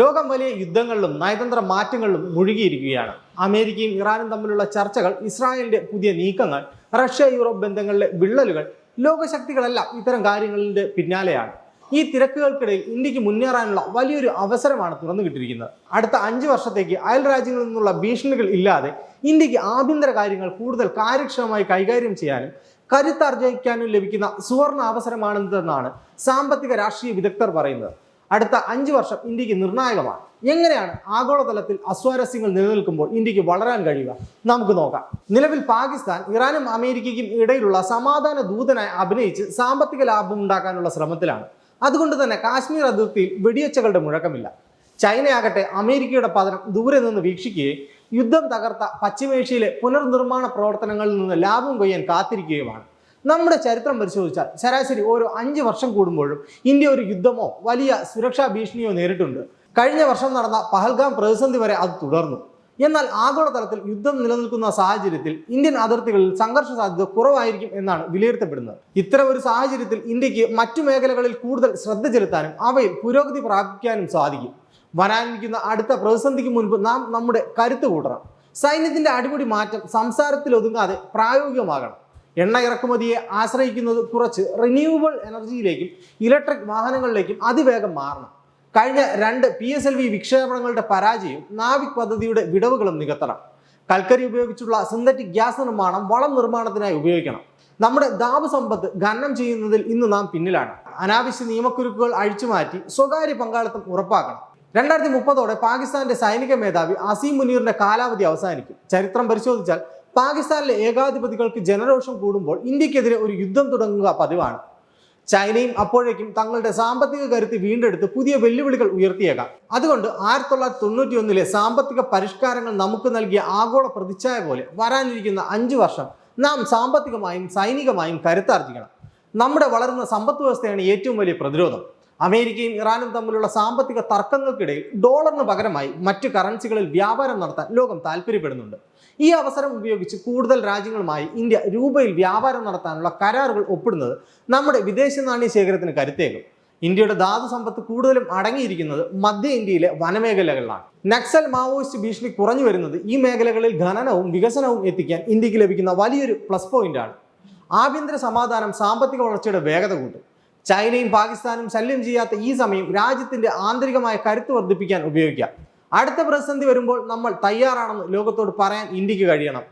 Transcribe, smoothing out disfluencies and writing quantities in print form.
ലോകം വലിയ യുദ്ധങ്ങളിലും നയതന്ത്ര മാറ്റങ്ങളിലും മുഴുകിയിരിക്കുകയാണ്. അമേരിക്കയും ഇറാനും തമ്മിലുള്ള ചർച്ചകൾ, ഇസ്രായേലിന്റെ പുതിയ നീക്കങ്ങൾ, റഷ്യ യൂറോപ്പ് ബന്ധങ്ങളിലെ വിള്ളലുകൾ, ലോകശക്തികളെല്ലാം ഇത്തരം കാര്യങ്ങളുടെ പിന്നാലെയാണ്. ഈ തിരക്കുകൾക്കിടയിൽ ഇന്ത്യക്ക് മുന്നേറാനുള്ള വലിയൊരു അവസരമാണ് തുറന്നു കിട്ടിയിരിക്കുന്നത്. അടുത്ത 5 വർഷത്തേക്ക് അയൽ രാജ്യങ്ങളിൽ നിന്നുള്ള ഭീഷണികൾ ഇല്ലാതെ ഇന്ത്യക്ക് ആഭ്യന്തര കാര്യങ്ങൾ കൂടുതൽ കാര്യക്ഷമമായി കൈകാര്യം ചെയ്യാനും കരുത്താർജിക്കാനും ലഭിക്കുന്ന സുവർണ അവസരമാണെന്നാണ് സാമ്പത്തിക രാഷ്ട്രീയ വിദഗ്ധർ പറയുന്നത്. അടുത്ത 5 വർഷം ഇന്ത്യക്ക് നിർണായകമാണ്. എങ്ങനെയാണ് ആഗോളതലത്തിൽ അസ്വാരസ്യങ്ങൾ നിലനിൽക്കുമ്പോൾ ഇന്ത്യക്ക് വളരാൻ കഴിയുക? നമുക്ക് നോക്കാം. നിലവിൽ പാകിസ്ഥാൻ ഇറാനും അമേരിക്കയ്ക്കും ഇടയിലുള്ള സമാധാന ദൂതനായി അഭിനയിച്ച് സാമ്പത്തിക ലാഭം ഉണ്ടാക്കാനുള്ള ശ്രമത്തിലാണ്. അതുകൊണ്ട് തന്നെ കാശ്മീർ അതിർത്തിയിൽ വെടിയൊച്ചകളുടെ മുഴക്കമില്ല. ചൈനയാകട്ടെ അമേരിക്കയുടെ പതനം ദൂരെ നിന്ന് വീക്ഷിക്കുകയും യുദ്ധം തകർത്ത പശ്ചിമേഷ്യയിലെ പുനർനിർമ്മാണ പ്രവർത്തനങ്ങളിൽ നിന്ന് ലാഭം കൊയ്യാൻ കാത്തിരിക്കുകയുമാണ്. നമ്മുടെ ചരിത്രം പരിശോധിച്ചാൽ ശരാശരി ഓരോ 5 വർഷം കൂടുമ്പോഴും ഇന്ത്യ ഒരു യുദ്ധമോ വലിയ സുരക്ഷാ ഭീഷണിയോ നേരിട്ടുണ്ട്. കഴിഞ്ഞ വർഷം നടന്ന പഹൽഗാം പ്രതിസന്ധി വരെ അത് തുടർന്നു. എന്നാൽ ആഗോളതലത്തിൽ യുദ്ധം നിലനിൽക്കുന്ന സാഹചര്യത്തിൽ ഇന്ത്യൻ അതിർത്തികളിൽ സംഘർഷ സാധ്യത കുറവായിരിക്കും എന്നാണ് വിലയിരുത്തപ്പെടുന്നത്. ഇത്തരം ഒരു സാഹചര്യത്തിൽ ഇന്ത്യക്ക് മറ്റു മേഖലകളിൽ കൂടുതൽ ശ്രദ്ധ ചെലുത്താനും അവയിൽ പുരോഗതി പ്രാപിക്കാനും സാധിക്കും. വരാനിരിക്കുന്ന അടുത്ത പ്രതിസന്ധിക്ക് മുൻപ് നാം നമ്മുടെ കരുത്ത് കൂട്ടണം. സൈന്യത്തിന്റെ അടിമുടി മാറ്റം സംസാരത്തിൽ ഒതുങ്ങാതെ പ്രായോഗികമാകണം. എണ്ണ ഇറക്കുമതിയെ ആശ്രയിക്കുന്നത് കുറച്ച് റിന്യൂവബിൾ എനർജിയിലേക്കും ഇലക്ട്രിക് വാഹനങ്ങളിലേക്കും അതിവേഗം മാറണം. കഴിഞ്ഞ 2 PSLV വിക്ഷേപണങ്ങളുടെ പരാജയവും നാവിക് പദ്ധതിയുടെ വിടവുകളും നികത്തണം. കൽക്കരി ഉപയോഗിച്ചുള്ള സിന്തറ്റിക് ഗ്യാസ് നിർമ്മാണം വളം നിർമ്മാണത്തിനായി ഉപയോഗിക്കണം. നമ്മുടെ ധാതു സമ്പത്ത് ഖനനം ചെയ്യുന്നതിൽ ഇന്ന് നാം പിന്നിലാണ്. അനാവശ്യ നിയമക്കുരുക്കുകൾ അഴിച്ചുമാറ്റി സ്വകാര്യ പങ്കാളിത്തം ഉറപ്പാക്കണം. 2030 പാകിസ്ഥാന്റെ സൈനിക മേധാവി അസീം മുനീറിന്റെ കാലാവധി അവസാനിക്കും. ചരിത്രം പരിശോധിച്ചാൽ പാകിസ്ഥാനിലെ ഏകാധിപതികൾക്ക് ജനരോഷം കൂടുമ്പോൾ ഇന്ത്യക്കെതിരെ ഒരു യുദ്ധം തുടങ്ങുക പതിവാണ്. ചൈനയും അപ്പോഴേക്കും തങ്ങളുടെ സാമ്പത്തിക കരുത്ത് വീണ്ടെടുത്ത് പുതിയ വെല്ലുവിളികൾ ഉയർത്തിയേക്കാം. അതുകൊണ്ട് 1991 സാമ്പത്തിക പരിഷ്കാരങ്ങൾ നമുക്ക് നൽകിയ ആഗോള പ്രതിച്ഛായ പോലെ വരാനിരിക്കുന്ന 5 വർഷം നാം സാമ്പത്തികമായും സൈനികമായും കരുത്താർജിക്കണം. നമ്മുടെ വളരുന്ന സമ്പദ് വ്യവസ്ഥയാണ് ഏറ്റവും വലിയ പ്രതിരോധം. അമേരിക്കയും ഇറാനും തമ്മിലുള്ള സാമ്പത്തിക തർക്കങ്ങൾക്കിടയിൽ ഡോളറിന് പകരമായി മറ്റു കറൻസികളിൽ വ്യാപാരം നടത്താൻ ലോകം താല്പര്യപ്പെടുന്നുണ്ട്. ഈ അവസരം ഉപയോഗിച്ച് കൂടുതൽ രാജ്യങ്ങളുമായി ഇന്ത്യ രൂപയിൽ വ്യാപാരം നടത്താനുള്ള കരാറുകൾ ഒപ്പിടുന്നത് നമ്മുടെ വിദേശ നാണ്യ ശേഖരത്തിന് കരുത്തേകും. ഇന്ത്യയുടെ ധാതു സമ്പത്ത് കൂടുതലും അടങ്ങിയിരിക്കുന്നത് മധ്യ ഇന്ത്യയിലെ വനമേഖലകളിലാണ്. നക്സൽ മാവോയിസ്റ്റ് ഭീഷണി കുറഞ്ഞു വരുന്നത് ഈ മേഖലകളിൽ ഖനനവും വികസനവും എത്തിക്കാൻ ഇന്ത്യക്ക് ലഭിക്കുന്ന വലിയൊരു പ്ലസ് പോയിന്റാണ്. ആഭ്യന്തര സമാധാനം സാമ്പത്തിക വളർച്ചയുടെ വേഗത കൂട്ടും. ചൈനയും പാകിസ്ഥാനും ശല്യം ചെയ്യാത്ത ഈ സമയം രാജ്യത്തിന്റെ ആന്തരികമായ കരുത്ത് വർദ്ധിപ്പിക്കാൻ ഉപയോഗിക്കാം. അടുത്ത പ്രതിസന്ധി വരുമ്പോൾ നമ്മൾ തയ്യാറാണെന്ന് ലോകത്തോട് പറയാൻ ഇന്ത്യക്ക് കഴിയണം.